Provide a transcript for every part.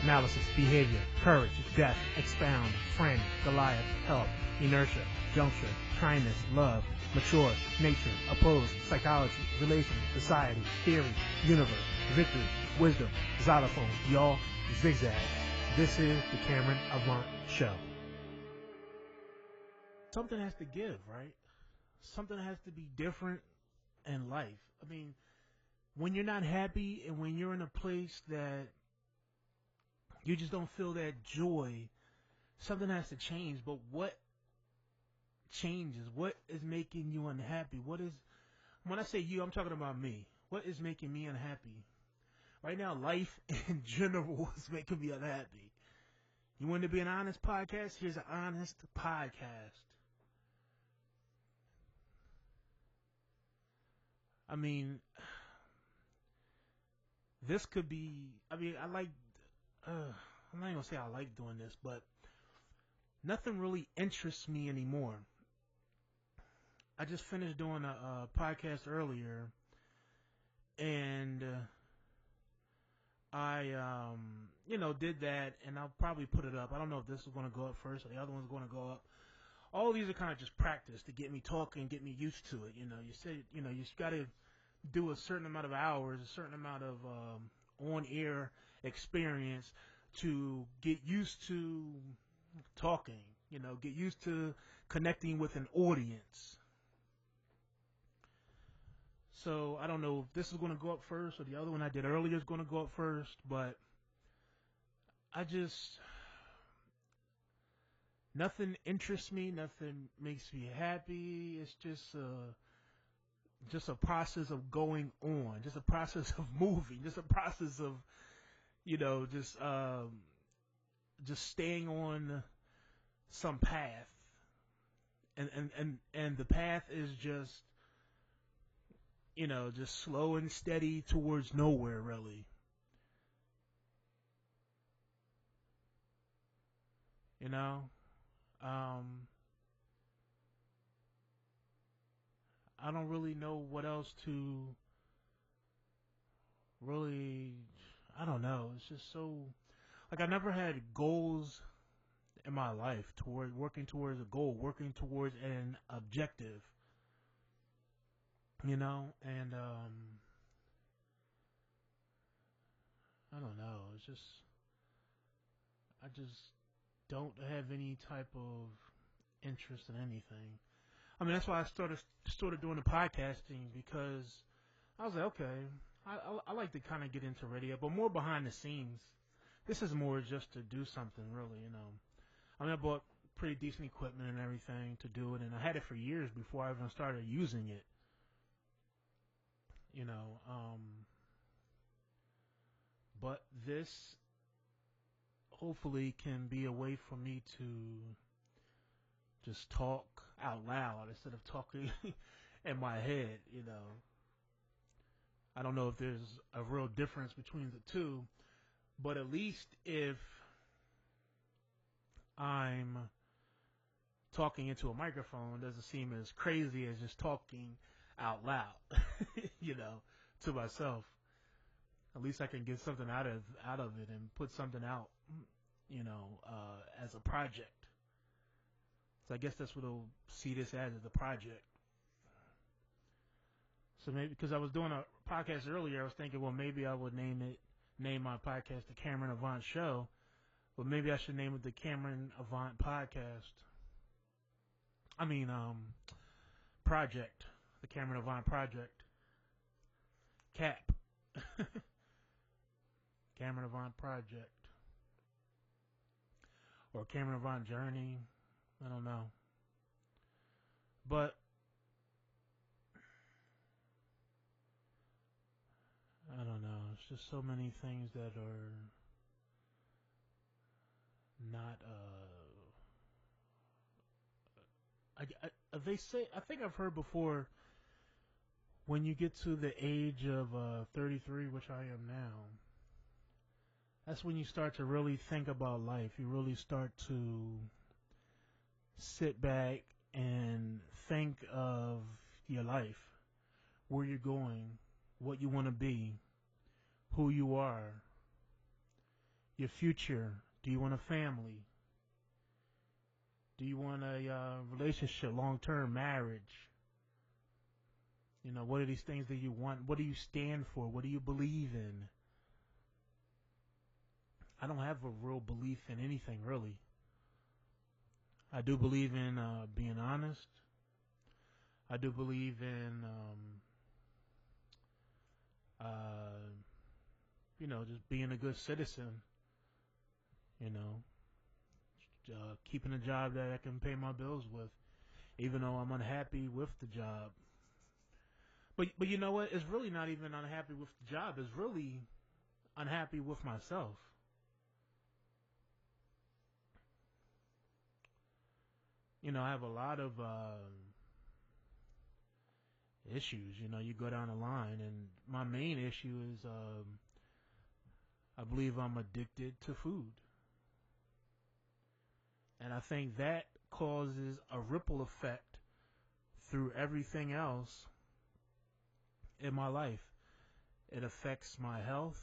analysis, behavior, courage, death, expound, friend, Goliath, help, inertia, juncture, kindness, love, mature, nature, oppose, psychology, relation, society, theory, universe, victory, wisdom, xylophone, y'all, zigzag. This is the Cameron Avant Show. Something has to give, right? Something has to be different in life. I mean, when you're not happy and when you're in a place that you just don't feel that joy, something has to change. But what changes? What is making you unhappy? When I say you, I'm talking about me. What is making me unhappy? Right now, life in general is making me unhappy. You want to be an honest podcast? Here's an honest podcast. I mean, this could be, I'm not going to say I like doing this, but nothing really interests me anymore. I just finished doing a podcast earlier, and I, did that, and I'll probably put it up. I don't know if this is going to go up first or the other one's going to go up. All these are kind of just practice to get me talking, get me used to it. You got to do a certain amount of hours, a certain amount of on-air experience to get used to talking, get used to connecting with an audience. So I don't know if this is going to go up first or the other one I did earlier is going to go up first, but nothing interests me, nothing makes me happy. It's just a process of going on, just a process of moving, just a process of, just staying on some path. And the path is just, just slow and steady towards nowhere, really. I don't really know what else to really, I don't know. It's just so, like, I never had goals in my life toward working towards a goal, working towards an objective, and I don't know. It's just, I just don't have any type of interest in anything. I mean, that's why I started doing the podcasting, because I was like, okay, I like to kind of get into radio, but more behind the scenes. This is more just to do something, really, I mean, I bought pretty decent equipment and everything to do it, and I had it for years before I even started using it. But this hopefully can be a way for me to just talk out loud instead of talking in my head. I don't know if there's a real difference between the two, but at least if I'm talking into a microphone, it doesn't seem as crazy as just talking out loud, to myself. At least I can get something out of it and put something out, as a project. So I guess that's what I'll see this as a project. So maybe, because I was doing a podcast earlier, I was thinking, well, maybe I would name my podcast the Cameron Avant Show, but maybe I should name it the Cameron Avant Podcast. I mean, Project, the Cameron Avant Project, CAP, Cameron Avant Project, or Cameron Avant Journey. I don't know, but I don't know. It's just so many things that are not. They say, I think I've heard before, when you get to the age of 33, which I am now, that's when you start to really think about life. You really start to sit back and think of your life, where you're going, what you want to be, who you are, Your future. Do you want a family? Do you want a relationship, long-term marriage? What are these things that you want? What do you stand for? What do you believe in? I don't have a real belief in anything, really. I do believe in being honest. I do believe in, uh, just being a good citizen. You know, keeping a job that I can pay my bills with, even though I'm unhappy with the job. But you know what? It's really not even unhappy with the job. It's really unhappy with myself. I have a lot of issues. You go down the line, and my main issue is I believe I'm addicted to food. And I think that causes a ripple effect through everything else in my life. It affects my health.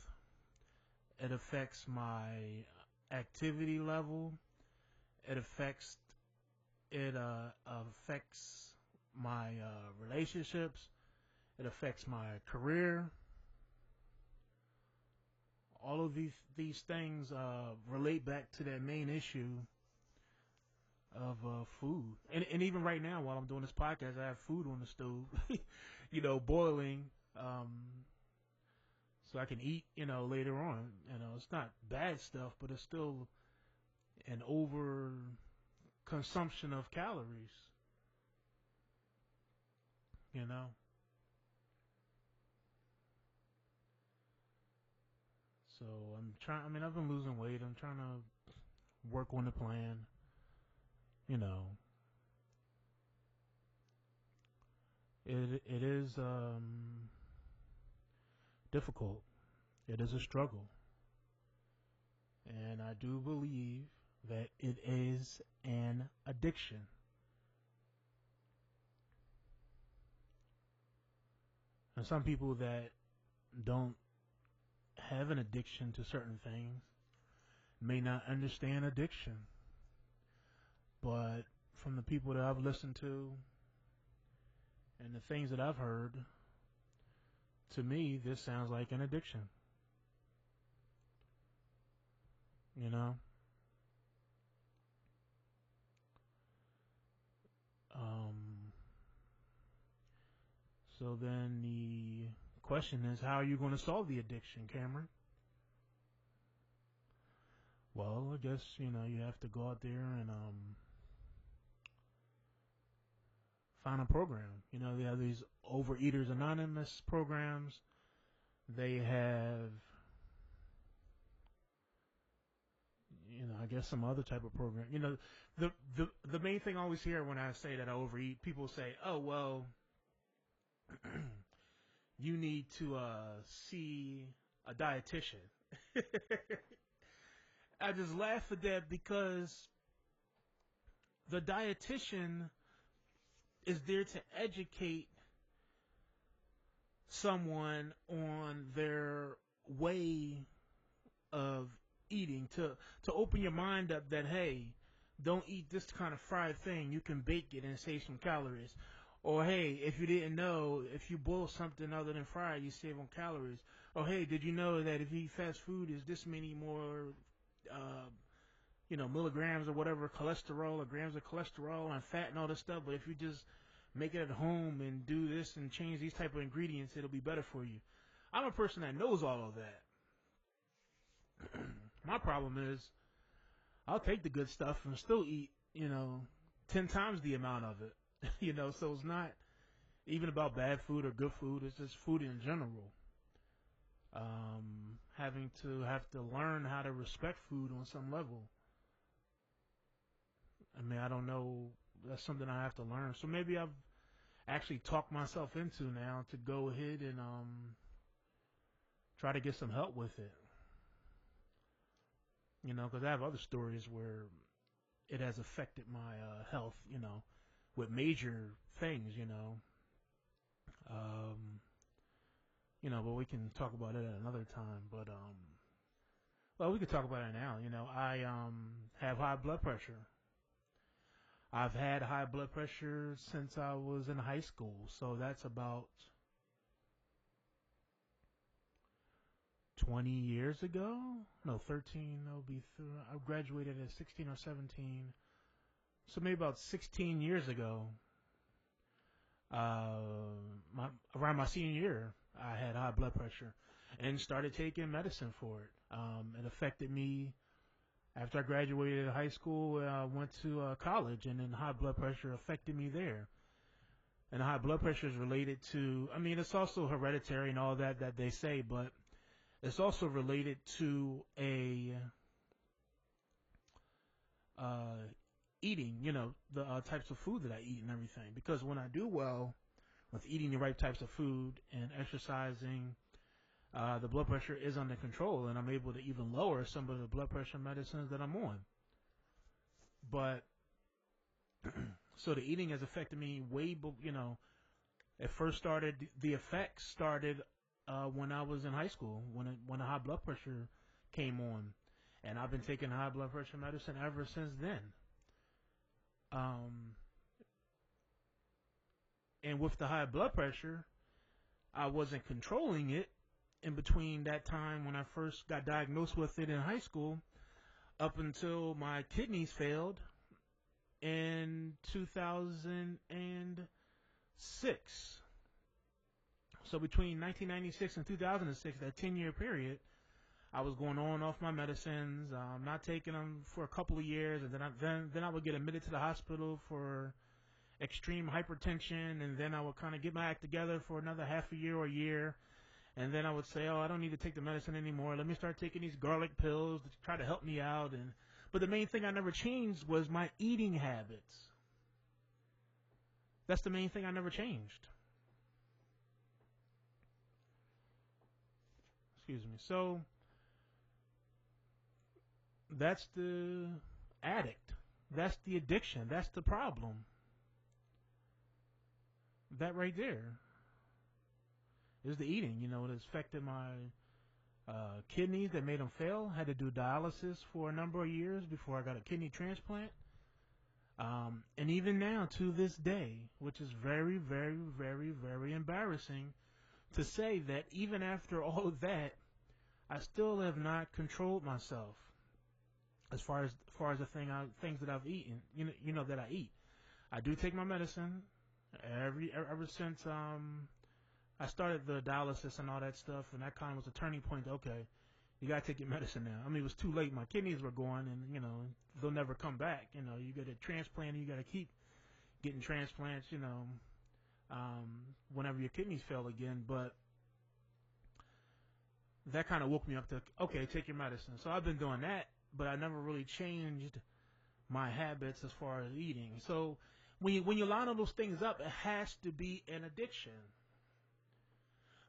It affects my activity level. It affects my relationships. It affects my career. All of these things relate back to that main issue of food. And even right now, while I'm doing this podcast, I have food on the stove, boiling, so I can eat, later on. It's not bad stuff, but it's still an over consumption of calories, you know. So I'm trying. I mean, I've been losing weight. I'm trying to work on the plan. You know, it is difficult. It is a struggle, and I do believe that it is an addiction. And some people that don't have an addiction to certain things may not understand addiction. But from the people that I've listened to and the things that I've heard, to me, this sounds like an addiction. You know? Um, so then the question is, how are you going to solve the addiction, Cameron? Well, I guess, you have to go out there and find a program. They have these Overeaters Anonymous programs. They have, I guess some other type of program. The main thing I always hear when I say that I overeat, people say, "Oh well, you need to see a dietitian." I just laugh at that because the dietitian is there to educate someone on their way of eating, to open your mind up that, hey, don't eat this kind of fried thing, you can bake it and save some calories. Or hey, if you didn't know, if you boil something other than fried, you save on calories. Or hey, did you know that if you eat fast food, is this many more uh, milligrams or whatever, cholesterol or grams of cholesterol and fat and all this stuff, but if you just make it at home and do this and change these type of ingredients, it'll be better for you. I'm a person that knows all of that. My problem is I'll take the good stuff and still eat, 10 times the amount of it. So it's not even about bad food or good food, it's just food in general. Have to learn how to respect food on some level. I mean, I don't know. That's something I have to learn. So maybe I've actually talked myself into now to go ahead and try to get some help with it. Because I have other stories where it has affected my health. With major things. Um, but we can talk about it at another time. But Well, we could talk about it now. I have high blood pressure. I've had high blood pressure since I was in high school, so that's about 20 years ago. No, 13. That'll be. I graduated at 16 or 17, so maybe about 16 years ago. Around my senior year, I had high blood pressure and started taking medicine for it. It affected me after I graduated high school. I went to college, and then high blood pressure affected me there. And high blood pressure is related to, I mean, it's also hereditary and all that they say, but it's also related to a uh, eating, the types of food that I eat and everything. Because when I do well with eating the right types of food and exercising, the blood pressure is under control, and I'm able to even lower some of the blood pressure medicines that I'm on. But so the eating has affected me it first started. The effects started when I was in high school, when the high blood pressure came on, and I've been taking high blood pressure medicine ever since then. Um, and with the high blood pressure, I wasn't controlling it in between that time when I first got diagnosed with it in high school up until my kidneys failed in 2006. So between 1996 and 2006, that 10-year period, I was going on and off my medicines, not taking them for a couple of years, and then I would get admitted to the hospital for extreme hypertension, and then I would kind of get my act together for another half a year or a year, and then I would say, oh, I don't need to take the medicine anymore. Let me start taking these garlic pills to try to help me out. But the main thing I never changed was my eating habits. That's the main thing I never changed. Excuse me. So that's the addict. That's the addiction. That's the problem. That right there is the eating. It affected my kidneys that made them fail. Had to do dialysis for a number of years before I got a kidney transplant. And even now, to this day, which is very, very, very, very embarrassing to say that even after all of that, I still have not controlled myself as far as the things that I've eaten. That I eat. I do take my medicine ever since I started the dialysis and all that stuff, and that kind of was a turning point. Okay, you gotta take your medicine now. I mean, it was too late. My kidneys were going, and they'll never come back. You get a transplant, and you gotta keep getting transplants. Whenever your kidneys fail again. But that kind of woke me up to, okay, take your medicine. So I've been doing that, but I never really changed my habits as far as eating. So when you line all those things up, it has to be an addiction.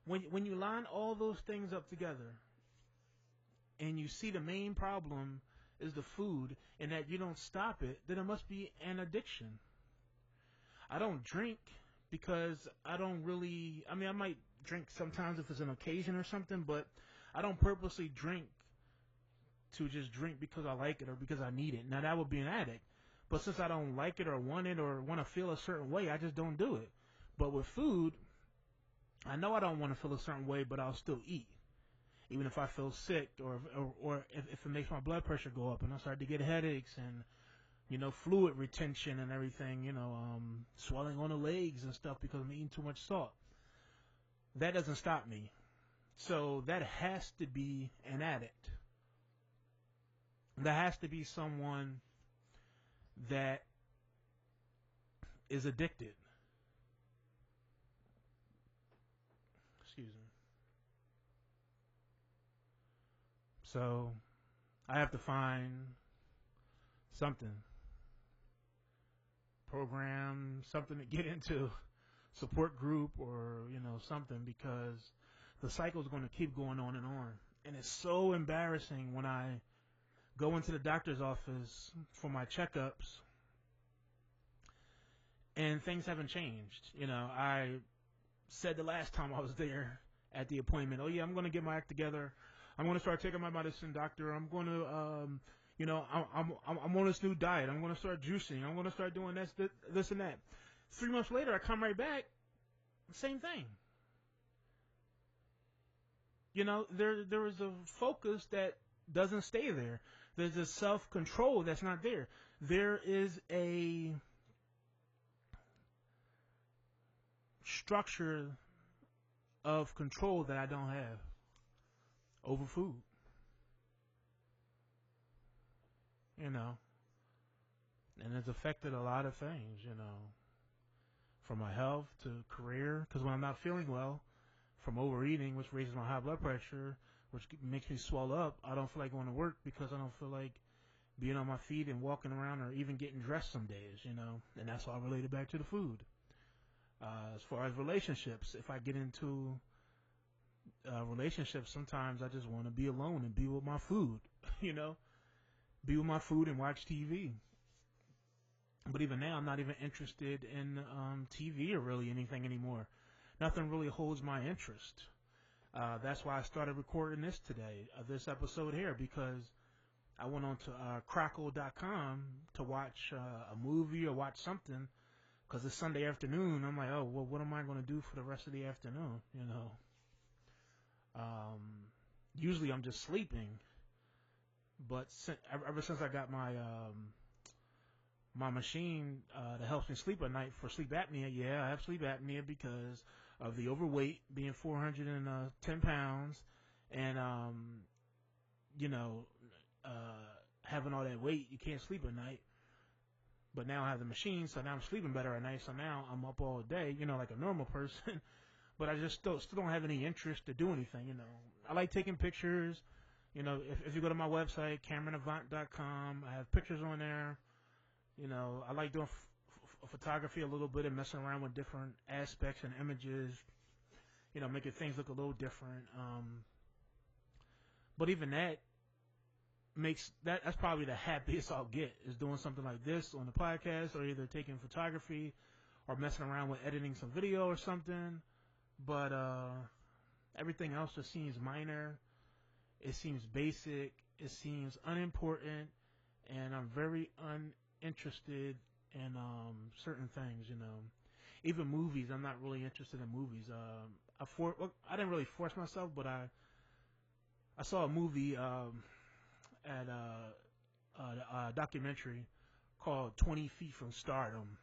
When you line all those things up together, and you see the main problem is the food, and that you don't stop it, then it must be an addiction. I don't drink because I don't really. I mean, I might drink sometimes if it's an occasion or something, but I don't purposely drink to just drink because I like it or because I need it. Now that would be an addict. But since I don't like it or want to feel a certain way, I just don't do it. But with food, I know I don't want to feel a certain way, but I'll still eat. Even if I feel sick or if it makes my blood pressure go up and I start to get headaches and, fluid retention and everything, swelling on the legs and stuff because I'm eating too much salt. That doesn't stop me. So that has to be an addict. That has to be someone that is addicted. Excuse me. So I have to find something, program, something to get into, support group or, something, because the cycle is going to keep going on and on. And it's so embarrassing when I go into the doctor's office for my checkups and things haven't changed. I said the last time I was there at the appointment, oh yeah, I'm going to get my act together. I'm going to start taking my medicine, doctor. I'm going to, I'm on this new diet. I'm going to start juicing. I'm going to start doing this and that. 3 months later, I come right back, same thing. There is a focus that doesn't stay there. There's a self-control that's not there. There is a structure of control that I don't have over food. And it's affected a lot of things, from my health to career, because when I'm not feeling well, from overeating, which raises my high blood pressure, which makes me swell up, I don't feel like going to work because I don't feel like being on my feet and walking around or even getting dressed some days, and that's all related back to the food. As far as relationships, if I get into relationships, sometimes I just want to be alone and be with my food, be with my food and watch TV. But even now, I'm not even interested in TV or really anything anymore. Nothing really holds my interest. That's why I started recording this today, this episode here, because I went on to crackle.com to watch a movie or watch something, because it's Sunday afternoon. I'm like, oh, well, what am I going to do for the rest of the afternoon, Usually I'm just sleeping, but ever since I got my machine that helps me sleep at night for sleep apnea, I have sleep apnea because of the overweight, being 410 pounds, and having all that weight, you can't sleep at night. But now I have the machine, so now I'm sleeping better at night. So now I'm up all day, like a normal person. But I just still don't have any interest to do anything. I like taking pictures. If you go to my website, CameronAvant.com, I have pictures on there. I like doing photography a little bit and messing around with different aspects and images, making things look a little different. But even that's probably the happiest I'll get, is doing something like this on the podcast, or either taking photography or messing around with editing some video or something. But everything else just seems minor. It seems basic. It seems unimportant, and I'm very uninterested in certain things. Even movies. I'm not really interested in movies. I didn't really force myself, but I saw a movie at a documentary called 20 Feet from Stardom.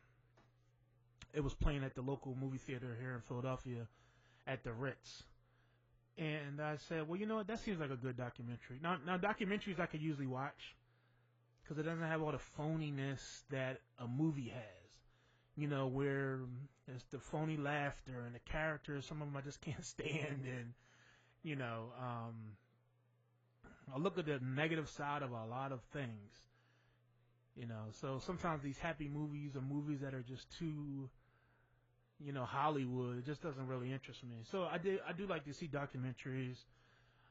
It was playing at the local movie theater here in Philadelphia at the Ritz. And I said, well, you know what? That seems like a good documentary. Now documentaries I could usually watch because it doesn't have all the phoniness that a movie has. Where there's the phony laughter and the characters, some of them I just can't stand. And, I look at the negative side of a lot of things. So sometimes these happy movies are movies that are just too, Hollywood. It just doesn't really interest me. So I do like to see documentaries,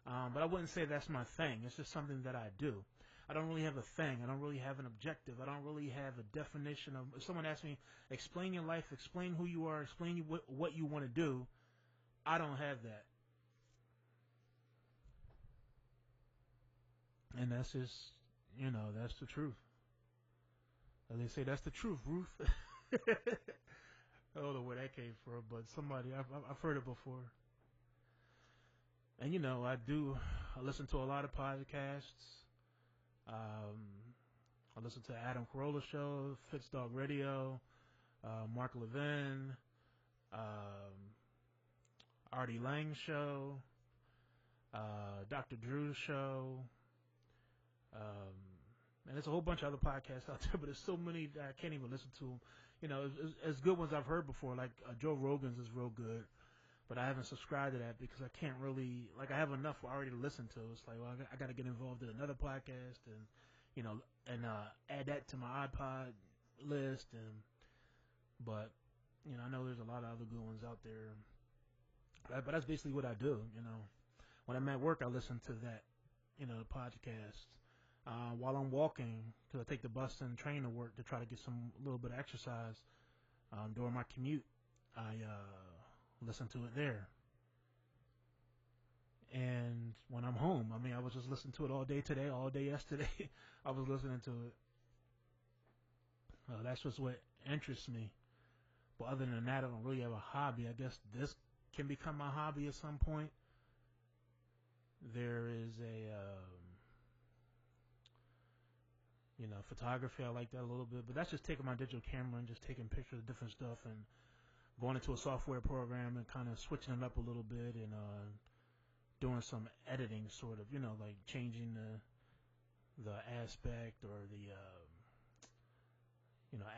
but I wouldn't say that's my thing. It's just something that I do. I don't really have a thing. I don't really have an objective. I don't really have a definition of. If someone asks me, explain your life, explain who you are, explain what you want to do, I don't have that. And that's just, that's the truth. As they say, that's the truth, Ruth. I don't know where that came from, but I've heard it before. And I listen to a lot of podcasts. I listen to Adam Carolla Show, Fitz Dog Radio, Mark Levin, Artie Lang Show, Dr. Drew's Show, and there's a whole bunch of other podcasts out there, but there's so many that I can't even listen to them. As good ones I've heard before, like Joe Rogan's is real good, but I haven't subscribed to that because I can't really, I have enough already to listen to. It's like, well, I got to get involved in another podcast and, add that to my iPod list. But I know there's a lot of other good ones out there. But that's basically what I do, When I'm at work, I listen to that, the podcast. While I'm walking, because I take the bus and train to work to try to get a little bit of exercise during my commute, I listen to it there. And when I'm home, I mean, I was just listening to it all day today, all day yesterday. I was listening to it. That's just what interests me. But other than that, I don't really have a hobby. I guess this can become my hobby at some point. There is photography. I like that a little bit, but that's just taking my digital camera and just taking pictures of different stuff and going into a software program and kind of switching it up a little bit and doing some editing, sort of, like changing the aspect or the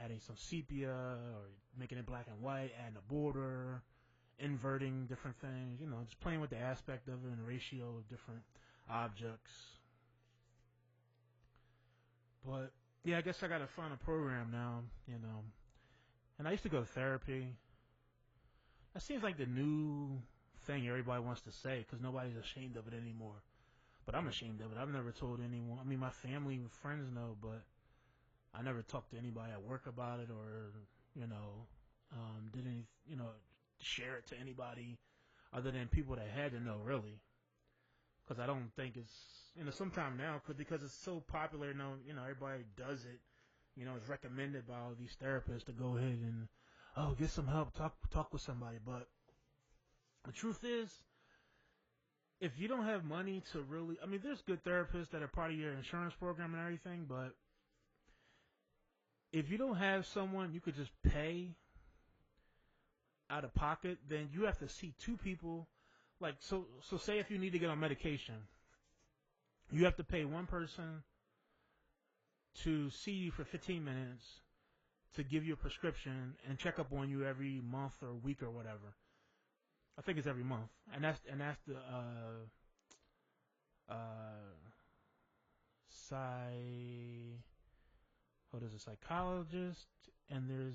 adding some sepia or making it black and white, adding a border, inverting different things, just playing with the aspect of it and ratio of different objects. But yeah, I guess I gotta find a program now, And I used to go to therapy. That seems like the new thing everybody wants to say because nobody's ashamed of it anymore. But I'm ashamed of it. I've never told anyone. I mean, my family and friends know, but I never talked to anybody at work about it or, did any, share it to anybody other than people that had to know, really. Because I don't think it's, sometime now, because it's so popular now, everybody does it. It's recommended by all these therapists to go ahead and, get some help, talk with somebody. But the truth is, if you don't have money to really, I mean, there's good therapists that are part of your insurance program and everything, but if you don't have someone you could just pay out of pocket, then you have to see two people. Like, so say if you need to get on medication, you have to pay one person to see you for 15 minutes to give you a prescription and check up on you every month or week or whatever. I think it's every month, and that's the there's a psychologist and there's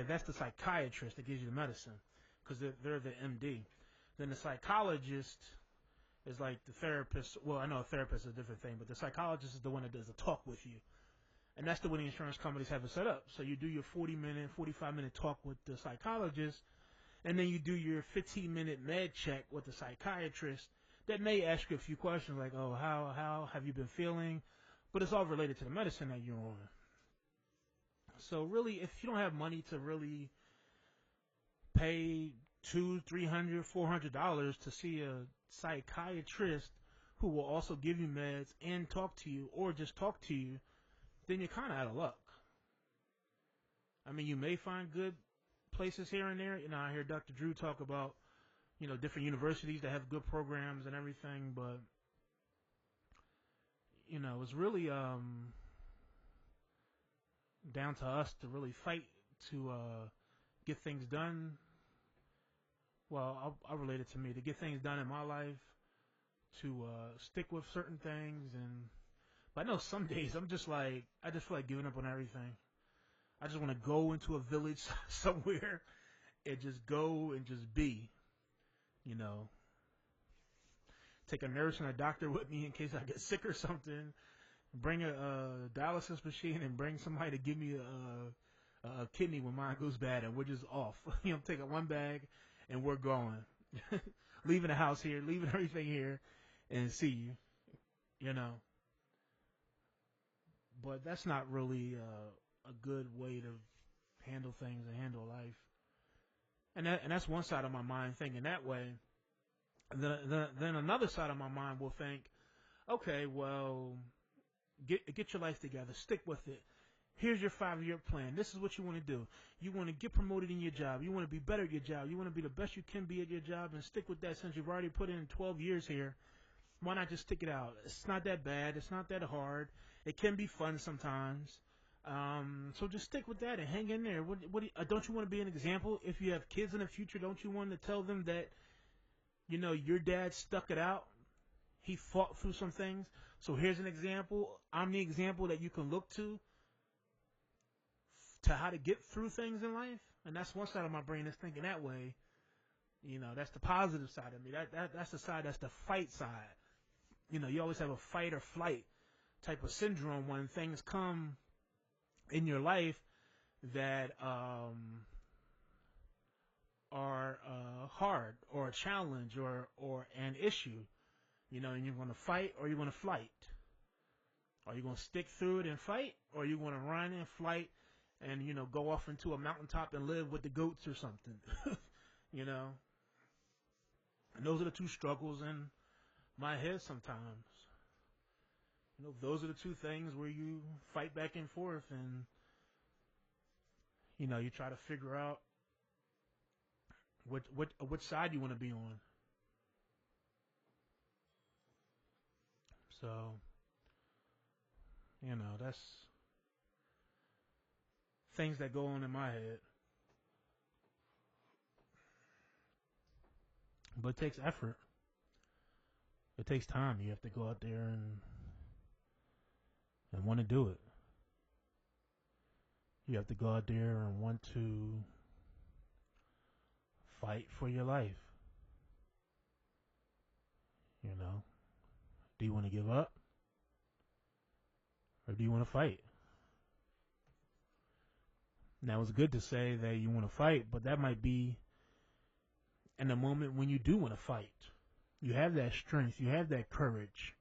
that's the psychiatrist that gives you the medicine because they're the MD. Then the psychologist is like the therapist. Well, I know a therapist is a different thing, but the psychologist is the one that does the talk with you. And that's the way the insurance companies have it set up. So you do your 40-minute, 45-minute talk with the psychologist, and then you do your 15-minute med check with the psychiatrist that may ask you a few questions like, oh, how have you been feeling? But it's all related to the medicine that you're on. So really, if you don't have money to really pay $200, $300, $400 to see a psychiatrist who will also give you meds and talk to you or just talk to you, then you're kind of out of luck. I mean, you may find good places here and there. I hear Dr. Drew talk about, different universities that have good programs and everything, but, it's really down to us to really fight to get things done. Well, I'll relate it to me, to get things done in my life, to stick with certain things. But I know some days I just feel like giving up on everything. I just want to go into a village somewhere and just go and just be, take a nurse and a doctor with me in case I get sick or something, bring a dialysis machine and bring somebody to give me a kidney when mine goes bad and we're just off. Take one bag and we're going. Leaving the house here, leaving everything here and see you, But that's not really a good way to handle things and handle life. And that's one side of my mind thinking that way. And then another side of my mind will think, okay, well, get your life together, stick with it. Here's your 5-year plan. This is what you want to do. You want to get promoted in your job. You want to be better at your job. You want to be the best you can be at your job and stick with that since you've already put in 12 years here. Why not just stick it out? It's not that bad. It's not that hard. It can be fun sometimes. So just stick with that and hang in there. Don't you want to be an example? If you have kids in the future, don't you want to tell them that, your dad stuck it out? He fought through some things. So here's an example. I'm the example that you can look to how to get through things in life. And that's one side of my brain that's thinking that way. That's the positive side of me. That's the side, that's the fight side. You always have a fight or flight type of syndrome when things come in your life that are hard or a challenge or an issue. And you're going to fight or you're going to flight. Are you going to stick through it and fight, or are you going to run and flight and go off into a mountaintop and live with the goats or something? you know, and those are the two struggles in my head sometimes. Those are the two things where you fight back and forth, and you try to figure out which side you want to be on. So, that's things that go on in my head. But it takes effort. It takes time. You have to go out there and want to do it. You have to go out there and want to fight for your life. Do you want to give up? Or do you want to fight? Now, it's good to say that you want to fight, but that might be in the moment when you do want to fight. You have that strength. You have that courage.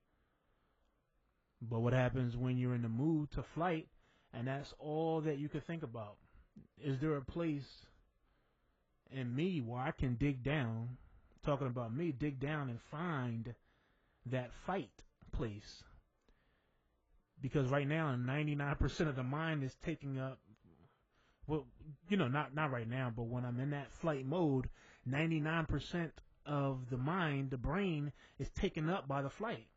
But what happens when you're in the mood to fight, and that's all that you can think about? Is there a place in me where I can dig down, talking about me, dig down and find that fight place? Because right now, 99% of the mind is taking up, well, not right now, but when I'm in that flight mode, 99% of the mind, the brain, is taken up by the flight.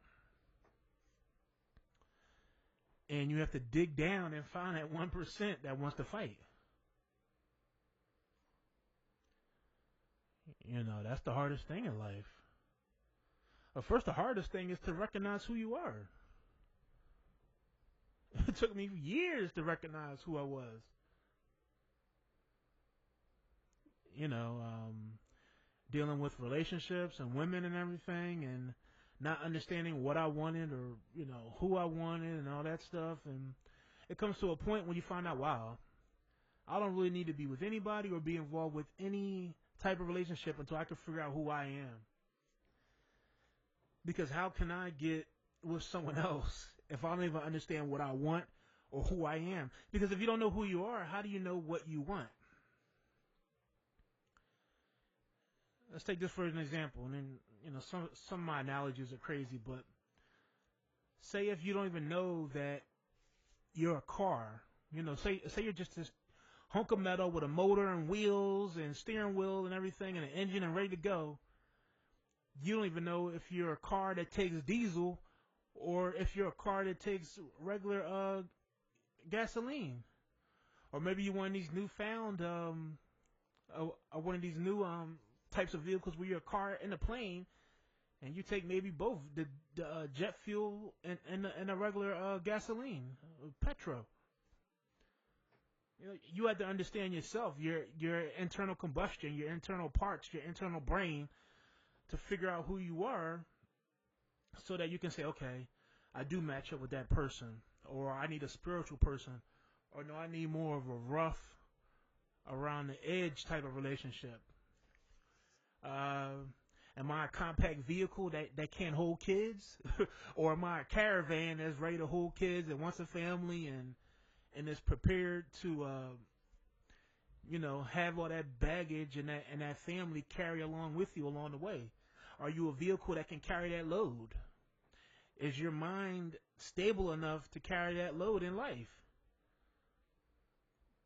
And you have to dig down and find that 1% that wants to fight. That's the hardest thing in life. First, the hardest thing is to recognize who you are. It took me years to recognize who I was. Dealing with relationships and women and everything, and not understanding what I wanted or, who I wanted and all that stuff. And it comes to a point when you find out, wow, I don't really need to be with anybody or be involved with any type of relationship until I can figure out who I am. Because how can I get with someone else if I don't even understand what I want or who I am? Because if you don't know who you are, how do you know what you want? Let's take this for an example. And then, some of my analogies are crazy, but say if you don't even know that you're a car, say you're just this hunk of metal with a motor and wheels and steering wheel and everything and an engine and ready to go. You don't even know if you're a car that takes diesel or if you're a car that takes regular gasoline. Or maybe you're one of these newfound, one of these new types of vehicles where you're a car and a plane, and you take maybe both the jet fuel and the regular gasoline, petrol. You have to understand yourself, your internal combustion, your internal parts, your internal brain, to figure out who you are, so that you can say, okay, I do match up with that person, or I need a spiritual person, or no, I need more of a rough, around the edge type of relationship. Am I a compact vehicle that can't hold kids? Or am I a caravan that's ready to hold kids and wants a family and is prepared to have all that baggage and that family carry along with you along the way? Are you a vehicle that can carry that load? Is your mind stable enough to carry that load in life?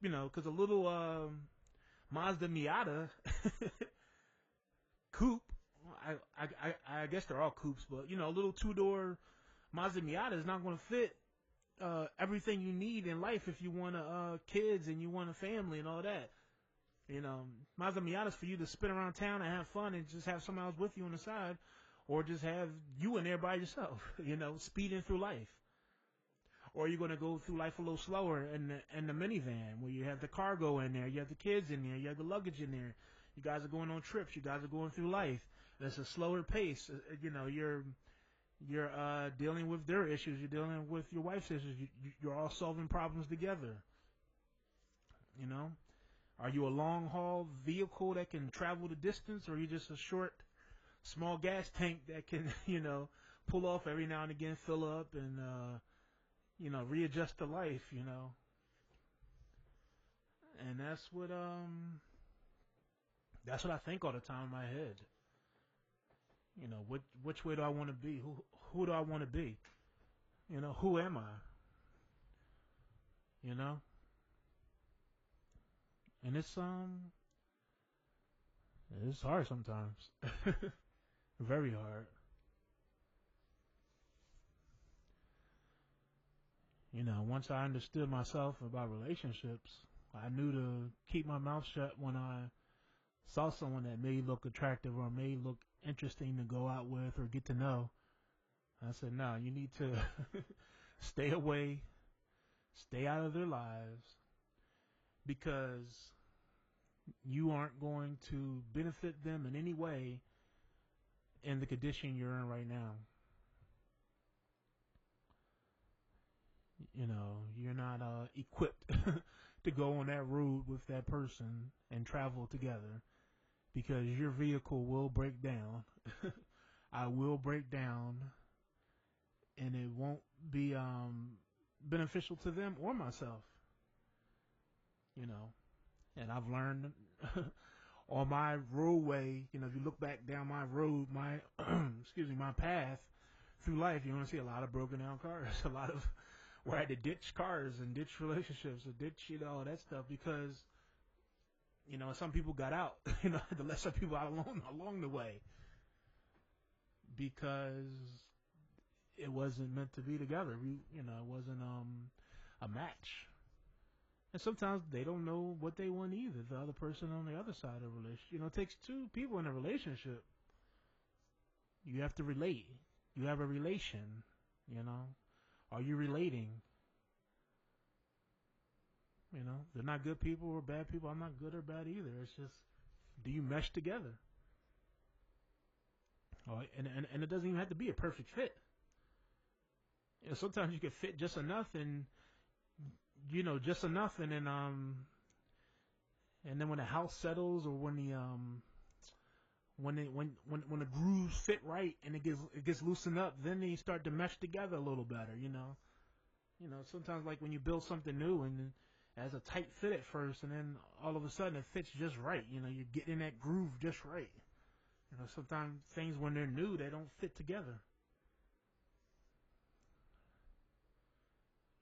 Because a little Mazda Miata coupe, I guess they're all coupes, but a little two-door Mazda Miata is not going to fit everything you need in life if you want kids and you want a family and all that. Mazda Miata is for you to spin around town and have fun and just have someone else with you on the side, or just have you in there by yourself, speeding through life. Or you're going to go through life a little slower in the minivan, where you have the cargo in there, you have the kids in there, you have the luggage in there. You guys are going on trips. You guys are going through life. It's a slower pace. You're dealing with their issues. You're dealing with your wife's issues. You're all solving problems together. Are you a long haul vehicle that can travel the distance, or are you just a short, small gas tank that can, pull off every now and again, fill up, and readjust to life. And that's what I think all the time in my head. Which way do I want to be? Who do I want to be? Who am I? You know, and it's hard sometimes, very hard. Once I understood myself about relationships, I knew to keep my mouth shut when I saw someone that may look attractive or may look interesting to go out with or get to know. I said, no, you need to stay away, stay out of their lives, because you aren't going to benefit them in any way in the condition you're in right now. You're not equipped to go on that road with that person and travel together, because your vehicle will break down. I will break down, and it won't be beneficial to them or myself. You know, and I've learned on my roadway. If you look back down my road, my excuse me, my path through life, you're gonna see a lot of broken down cars, a lot of where I had to ditch cars and ditch relationships and ditch all that stuff, because some people got out. I had to let some people out along the way, because it wasn't meant to be together. It wasn't a match. And sometimes they don't know what they want either. The other person on the other side of the relationship. It takes two people in a relationship. You have to relate. You have a relation. Are you relating? They're not good people or bad people. I'm not good or bad either. It's just, do you mesh together? Oh, and it doesn't even have to be a perfect fit. Sometimes you can fit just enough, and just enough, and then when the house settles, or when the grooves fit right and it gets loosened up, then they start to mesh together a little better. Sometimes, like when you build something new and it has a tight fit at first, and then all of a sudden it fits just right. You're getting in that groove just right. Sometimes things, when they're new, they don't fit together.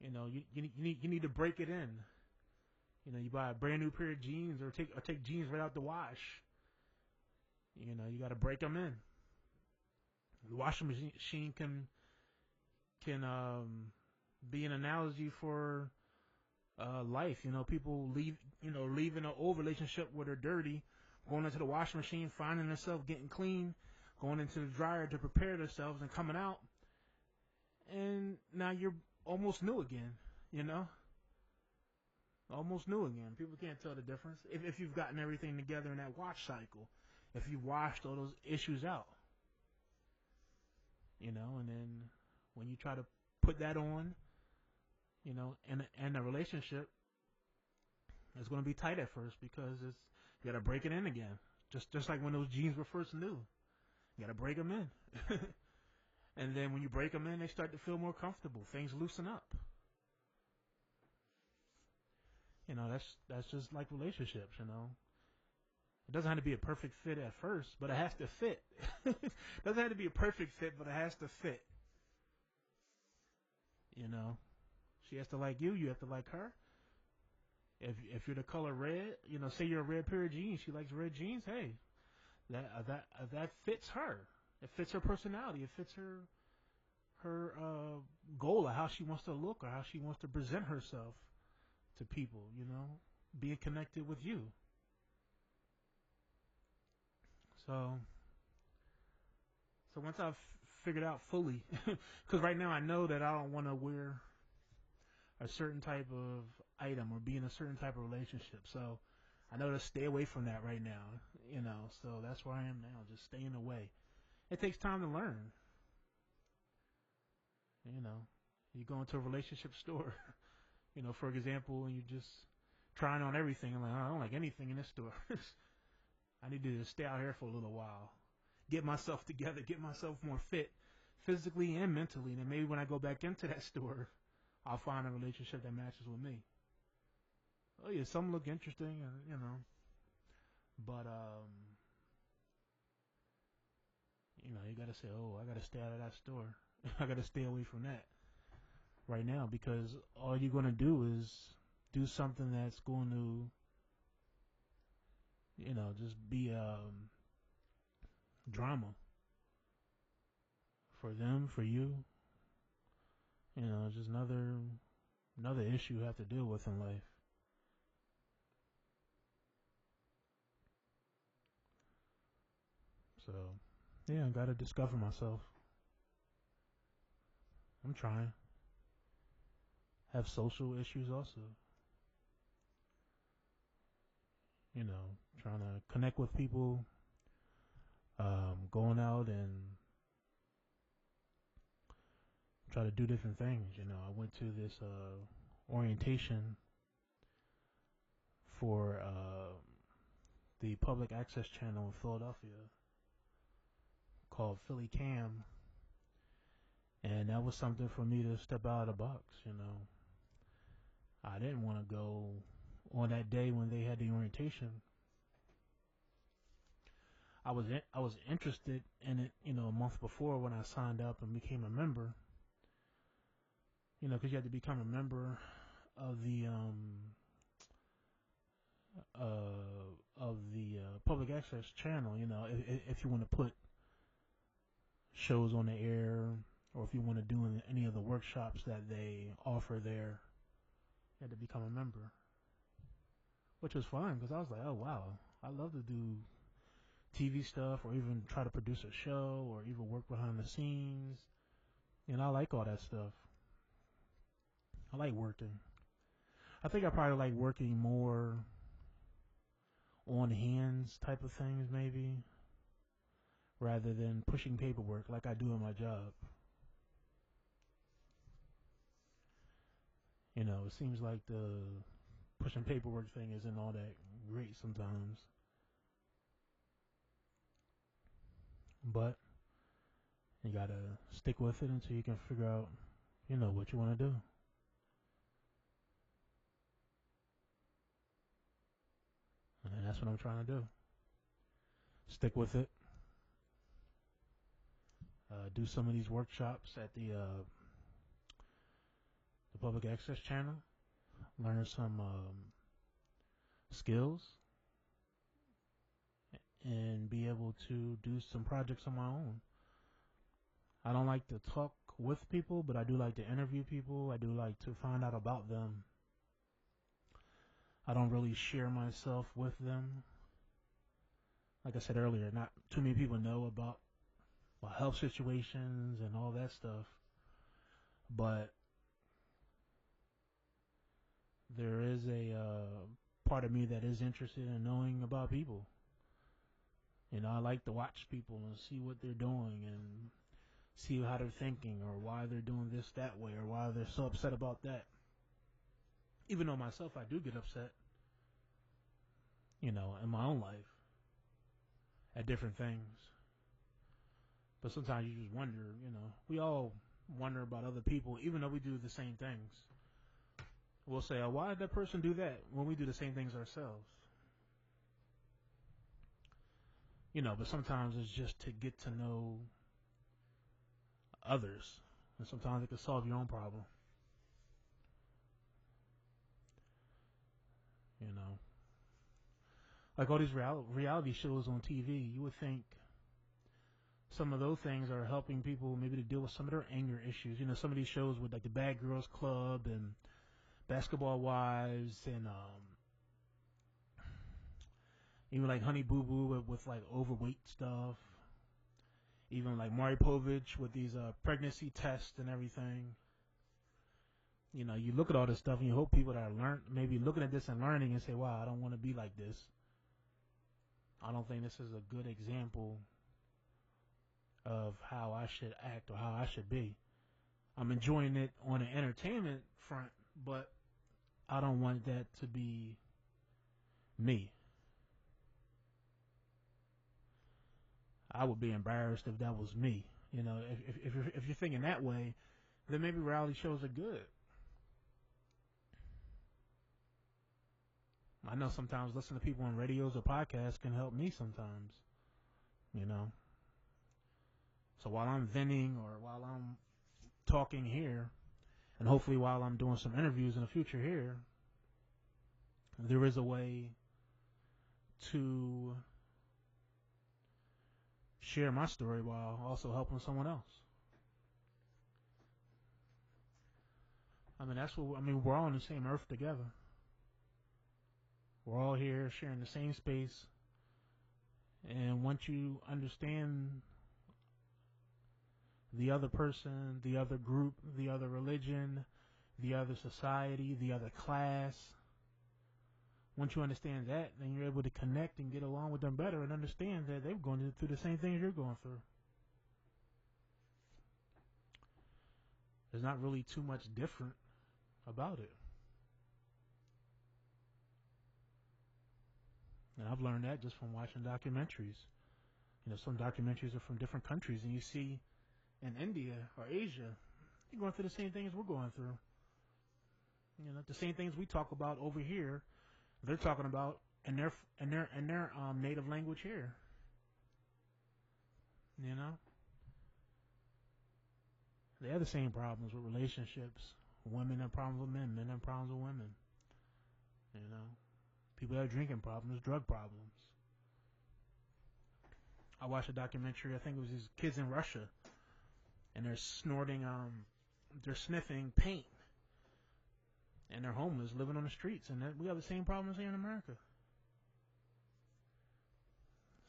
You need to break it in. You buy a brand new pair of jeans, or take jeans right out the wash. You got to break them in. The washing machine can be an analogy for life. People leaving an old relationship where they're dirty, going into the washing machine, finding themselves getting clean, going into the dryer to prepare themselves, and coming out, and now you're almost new again. Almost new again. People can't tell the difference if you've gotten everything together in that wash cycle. If you've washed all those issues out, and then when you try to put that on, in a relationship, it's going to be tight at first, because you got to break it in again. Just like when those jeans were first new, you got to break them in, and then when you break them in, they start to feel more comfortable. Things loosen up. That's just like relationships. It doesn't have to be a perfect fit at first, but it has to fit. It doesn't have to be a perfect fit, but it has to fit. You know, she has to like you. You have to like her. If you're the color red, say you're a red pair of jeans, she likes red jeans. Hey, that fits her. It fits her personality. It fits her goal of how she wants to look or how she wants to present herself to people. Being connected with you. So once I've figured out fully, because right now I know that I don't want to wear a certain type of item or be in a certain type of relationship. So I know to stay away from that right now, so that's where I am now, just staying away. It takes time to learn. You go into a relationship store, for example, and you just trying on everything. I'm like, I don't like anything in this store. I need to just stay out here for a little while, get myself together, get myself more fit, physically and mentally. And then maybe when I go back into that store, I'll find a relationship that matches with me. Oh yeah, some look interesting, but you gotta say, oh, I gotta stay out of that store. I gotta stay away from that right now because all you're gonna do is do something that's going to, just be drama for them, for you. It's just another issue you have to deal with in life. So, yeah, I gotta discover myself. I'm trying. Have social issues also. Trying to connect with people, going out and try to do different things. I went to this orientation for the public access channel in Philadelphia called Philly Cam, and that was something for me to step out of the box. I didn't want to go on that day when they had the orientation. I was interested in it, a month before when I signed up and became a member. Because you had to become a member of the public access channel. If you want to put shows on the air, or if you want to do any of the workshops that they offer there, you had to become a member, which was fine because I was like, oh wow, I love to do TV stuff, or even try to produce a show, or even work behind the scenes. I like all that stuff. I like working. I think I probably like working more on hands type of things, maybe, rather than pushing paperwork like I do in my job. It seems like the pushing paperwork thing isn't all that great sometimes. But you gotta stick with it until you can figure out, what you want to do. And that's what I'm trying to do. Stick with it. Do some of these workshops at the public access channel. Learn some skills and be able to do some projects on my own. I don't like to talk with people, but I do like to interview people. I do like to find out about them. I don't really share myself with them. Like I said earlier, not too many people know about my health situations and all that stuff. But there is a part of me that is interested in knowing about people. I like to watch people and see what they're doing and see how they're thinking, or why they're doing this that way, or why they're so upset about that. Even though myself, I do get upset, in my own life at different things. But sometimes you just wonder, we all wonder about other people, even though we do the same things. We'll say, oh, why did that person do that when we do the same things ourselves? But sometimes it's just to get to know others. And sometimes it can solve your own problem. Like all these reality shows on TV, you would think some of those things are helping people maybe to deal with some of their anger issues. Some of these shows with like the Bad Girls Club and Basketball Wives, and even like Honey Boo Boo with like overweight stuff. Even like Maury Povich with these pregnancy tests and everything. You look at all this stuff and you hope people that are maybe looking at this and learning and say, wow, I don't want to be like this. I don't think this is a good example of how I should act or how I should be. I'm enjoying it on an entertainment front, but I don't want that to be Me. I would be embarrassed if that was me. You know, if you're thinking that way, then maybe reality shows are good. I know sometimes listening to people on radios or podcasts can help me sometimes. You know, so while I'm venting or while I'm talking here, and hopefully while I'm doing some interviews in the future here, there is a way to share my story while also helping someone else. I mean, that's what I mean. We're all on the same earth together. We're all here sharing the same space. And once you understand the other person, the other group, the other religion, the other society, the other class, once you understand that, then you're able to connect and get along with them better and understand that they're going through the same things you're going through. There's not really too much different about it. And I've learned that just from watching documentaries. You know, some documentaries are from different countries, and you see in India or Asia, they're going through the same things we're going through. You know, the same things we talk about over here, they're talking about in their native language here. You know, they have the same problems with relationships. Women have problems with men have problems with women. You know, people have drinking problems, drug problems. I watched a documentary. I think it was these kids in Russia, and they're sniffing paint, and they're homeless, living on the streets, and we have the same problems here in America.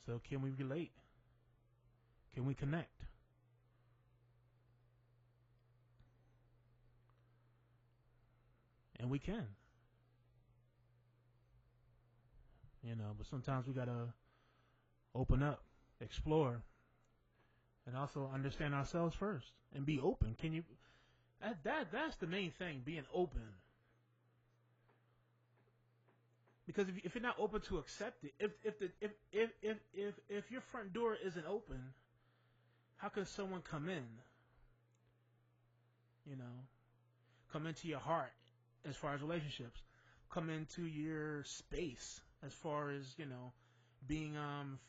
So can we relate? Can we connect? And we can, you know. But sometimes we gotta open up, explore, and also understand ourselves first, and be open. Can you? That's the main thing. Being open. Because if you're not open to accept it, if your front door isn't open, how can someone come in? You know, come into your heart as far as relationships, come into your space as far as being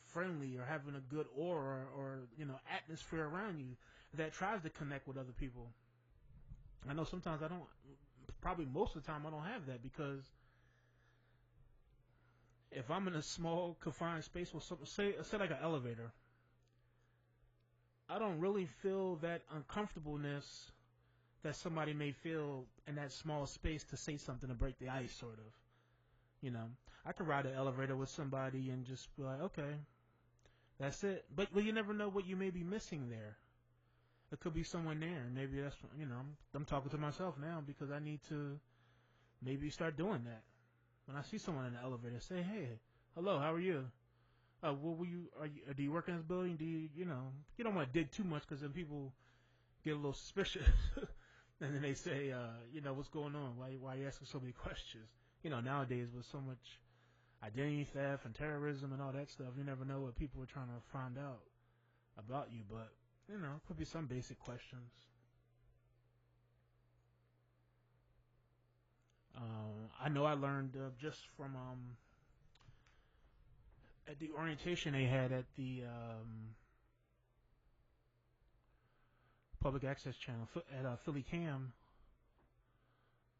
friendly or having a good aura or atmosphere around you that tries to connect with other people. I know sometimes I don't. Probably most of the time I don't have that because if I'm in a small confined space with something, say like an elevator, I don't really feel that uncomfortableness that somebody may feel in that small space to say something to break the ice, sort of. You know, I could ride an elevator with somebody and just be like, okay, that's it. But you never know what you may be missing there. It could be someone there. Maybe that's I'm talking to myself now because I need to maybe start doing that. When I see someone in the elevator, say, hey, hello, how are you? What were you? Do you work in this building? Do you don't want to dig too much because then people get a little suspicious, and then they say, what's going on? Why are you asking so many questions? Nowadays with so much identity theft and terrorism and all that stuff, you never know what people are trying to find out about you. But it could be some basic questions. I know I learned just from at the orientation they had at the public access channel at Philly Cam.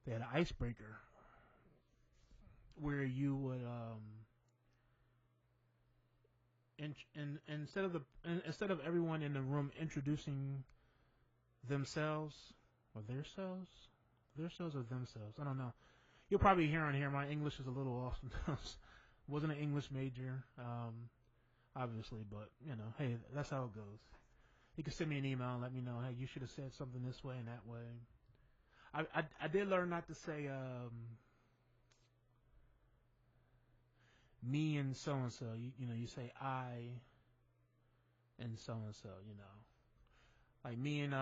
They had an icebreaker where you would instead of everyone in the room introducing themselves or themselves or themselves. I don't know. You'll probably hear on here my English is a little off sometimes. Wasn't an English major, obviously, but hey, that's how it goes. You can send me an email and let me know, hey, you should have said something this way and that way. I did learn not to say me and so and so. You say I and so and so. Like me and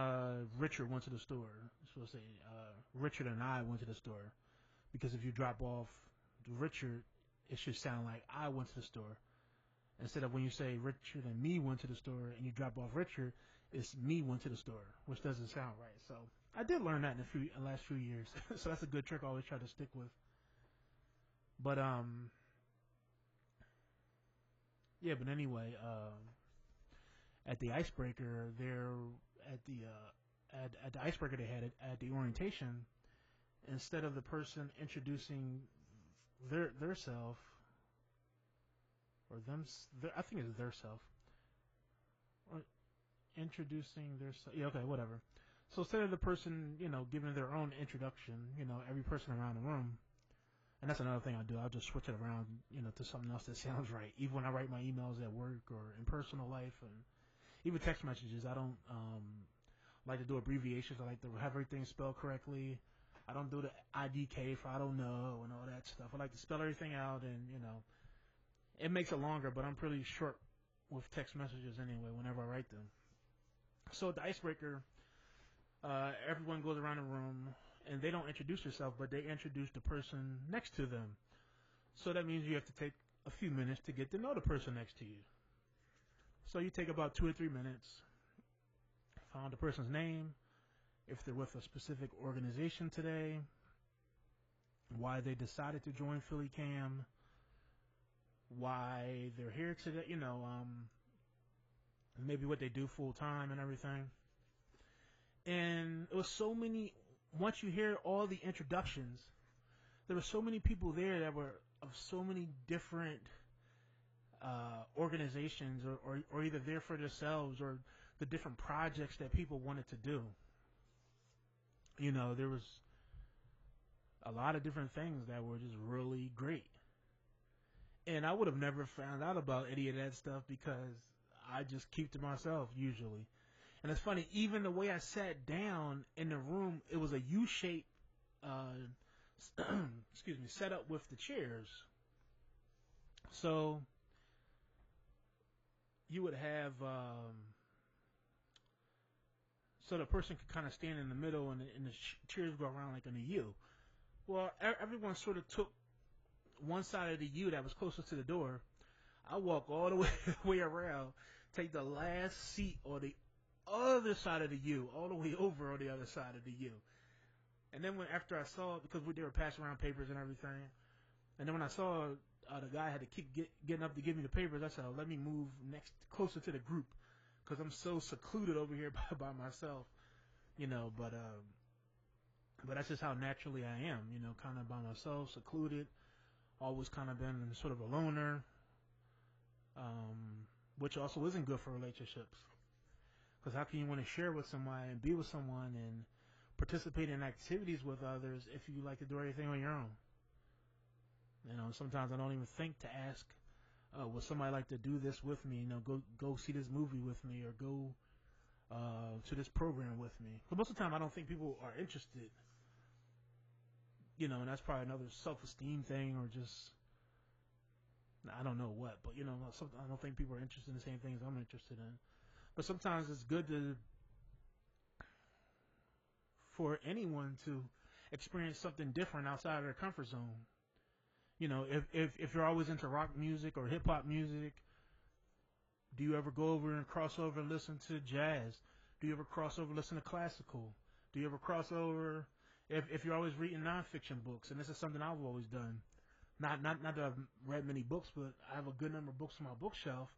Richard went to the store. You're supposed to say Richard and I went to the store because if you drop off Richard, it should sound like I went to the store. Instead of when you say Richard and me went to the store and you drop off Richard, it's me went to the store, which doesn't sound right. So I did learn that in the last few years. So that's a good trick I always try to stick with. But yeah. But anyway, at the icebreaker there at the at the icebreaker they had it at the orientation, instead of the person introducing their self or them, I think it's their self or introducing their self. Yeah, okay, whatever. So instead of the person, giving their own introduction, every person around the room, and that's another thing I do. I'll just switch it around, to something else that sounds right. Even when I write my emails at work or in personal life, and even text messages, I don't like to do abbreviations. I like to have everything spelled correctly. I don't do the IDK for I don't know and all that stuff. I like to spell everything out, and it makes it longer, but I'm pretty short with text messages anyway. Whenever I write them. So at the icebreaker, everyone goes around the room, and they don't introduce themselves, but they introduce the person next to them. So that means you have to take a few minutes to get to know the person next to you. So you take about 2 or 3 minutes, find the person's name, if they're with a specific organization today, why they decided to join Philly Cam, why they're here today, maybe what they do full time and everything. And it was so many, once you hear all the introductions, there were so many people there that were of so many different organizations or either there for themselves or the different projects that people wanted to do. There was a lot of different things that were just really great. And I would have never found out about any of that stuff because I just keep to myself usually. And it's funny, even the way I sat down in the room, it was a U-shaped, excuse me, set up with the chairs. So you would have, so the person could kind of stand in the middle and the chairs go around like in a U. Well, everyone sort of took one side of the U that was closest to the door. I walk all the way around, take the last seat on the other side of the U, all the way over on the other side of the U. And then after I saw, because they were passing around papers and everything, and then when I saw the guy had to keep getting up to give me the papers, I said, let me move closer to the group, because I'm so secluded over here by myself, but that's just how naturally I am, kind of by myself, secluded, always kind of been sort of a loner, which also isn't good for relationships. Because how can you want to share with somebody and be with someone and participate in activities with others if you like to do everything on your own? Sometimes I don't even think to ask, would somebody like to do this with me? Go see this movie with me or go to this program with me. But most of the time I don't think people are interested. And that's probably another self-esteem thing or just, I don't know what. But, I don't think people are interested in the same things I'm interested in. But sometimes it's good for anyone to experience something different outside of their comfort zone. If you're always into rock music or hip hop music, do you ever go over and cross over and listen to jazz? Do you ever cross over and listen to classical? Do you ever cross over if you're always reading nonfiction books? And this is something I've always done. Not that I've read many books, but I have a good number of books on my bookshelf.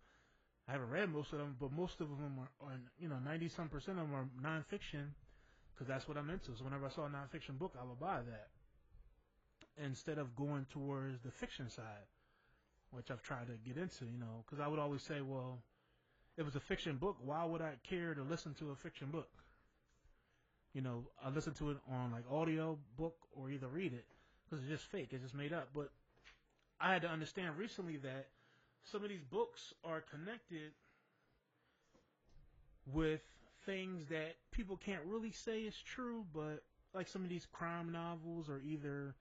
I haven't read most of them, but most of them are 90-some% of them are nonfiction because that's what I'm into. So whenever I saw a nonfiction book, I would buy that instead of going towards the fiction side, which I've tried to get into, because I would always say, well, if it's a fiction book, why would I care to listen to a fiction book? I listen to it on like audio book or either read it because it's just fake, it's just made up. But I had to understand recently that some of these books are connected with things that people can't really say is true, but like some of these crime novels or either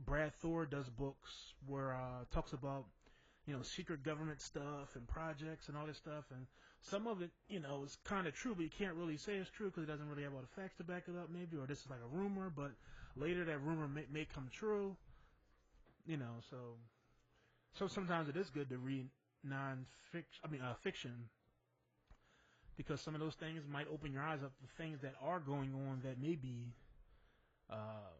Brad Thor does books where talks about secret government stuff and projects and all this stuff, and some of it is kind of true, but you can't really say it's true because it doesn't really have all the facts to back it up, maybe, or this is like a rumor, but later that rumor may come true. So sometimes it is good to read non-fiction, fiction, because some of those things might open your eyes up to things that are going on that may be uh,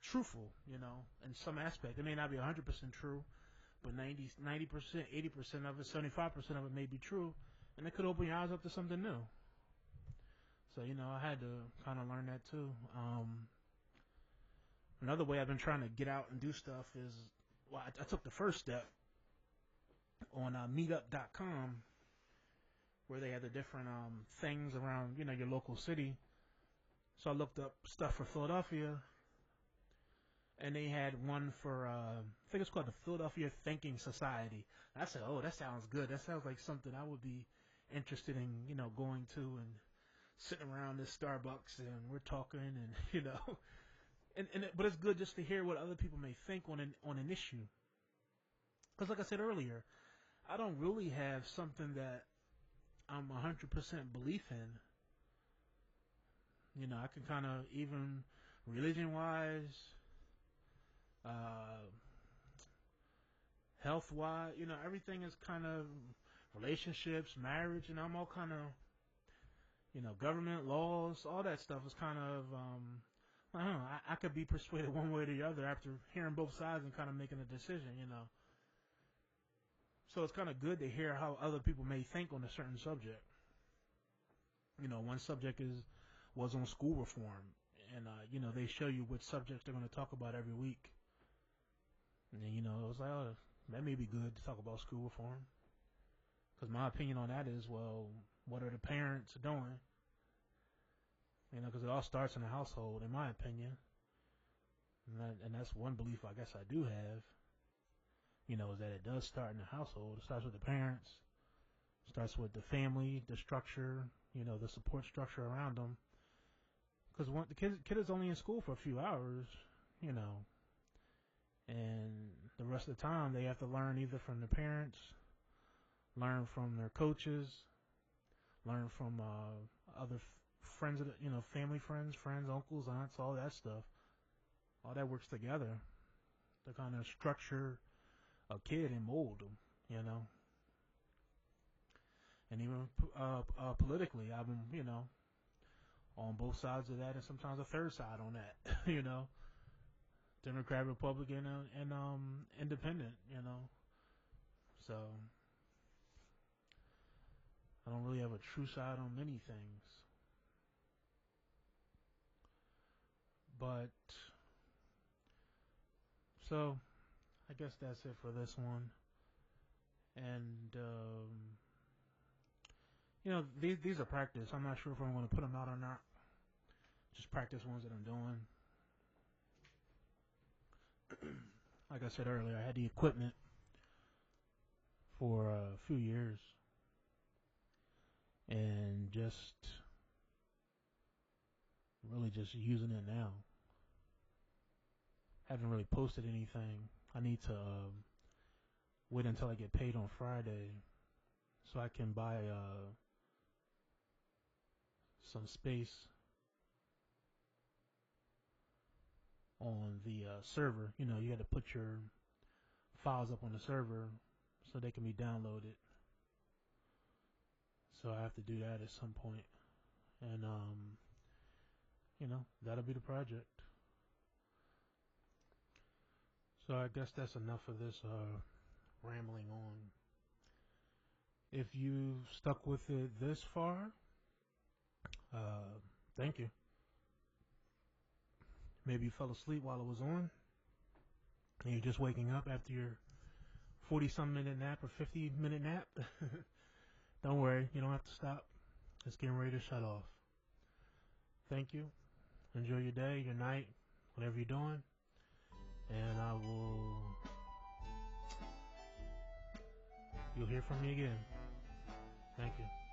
truthful, in some aspect. It may not be 100% true, but 90%, 80% of it, 75% of it may be true, and it could open your eyes up to something new. So, I had to kind of learn that too. Another way I've been trying to get out and do stuff is, well, I took the first step on meetup.com, where they had the different things around, your local city. So I looked up stuff for Philadelphia, and they had one for, I think it's called the Philadelphia Thinking Society. I said, oh, that sounds good. That sounds like something I would be interested in, going to and sitting around this Starbucks and we're talking and, but it's good just to hear what other people may think on an issue. Because like I said earlier, I don't really have something that I'm 100% belief in. I can kind of, even religion-wise, uh, health-wise, everything is kind of relationships, marriage, and I'm all kind of, government laws, all that stuff is kind of, I don't know, I could be persuaded one way or the other after hearing both sides and kind of making a decision. So it's kind of good to hear how other people may think on a certain subject. One subject was on school reform, and they show you which subjects they're going to talk about every week. And it was like, oh, that may be good to talk about school reform. Because my opinion on that is, well, what are the parents doing? Because it all starts in the household, in my opinion. And that's one belief I guess I do have, is that it does start in the household. It starts with the parents. It starts with the family, the structure, the support structure around them. Because the kid is only in school for a few hours, and the rest of the time they have to learn either from their parents, learn from their coaches, learn from other friends, family friends, uncles, aunts, all that stuff. All that works together to kind of structure a kid and mold them, And even politically, I've been, on both sides of that, and sometimes a third side on that, Democrat, Republican, and independent, So I don't really have a true side on many things. But so I guess that's it for this one. And these are practice. I'm not sure if I'm going to put them out or not. Just practice ones that I'm doing. Like I said earlier, I had the equipment for a few years, and just really just using it now. Haven't really posted anything. I need to wait until I get paid on Friday so I can buy some space on the server. You got to put your files up on the server so they can be downloaded. So I have to do that at some point. And that'll be the project. So I guess that's enough of this rambling on. If you stuck with it this far, thank you. Maybe you fell asleep while it was on, and you're just waking up after your 40-some minute nap or 50-minute nap. Don't worry, you don't have to stop. It's getting ready to shut off. Thank you. Enjoy your day, your night, whatever you're doing. And you'll hear from me again. Thank you.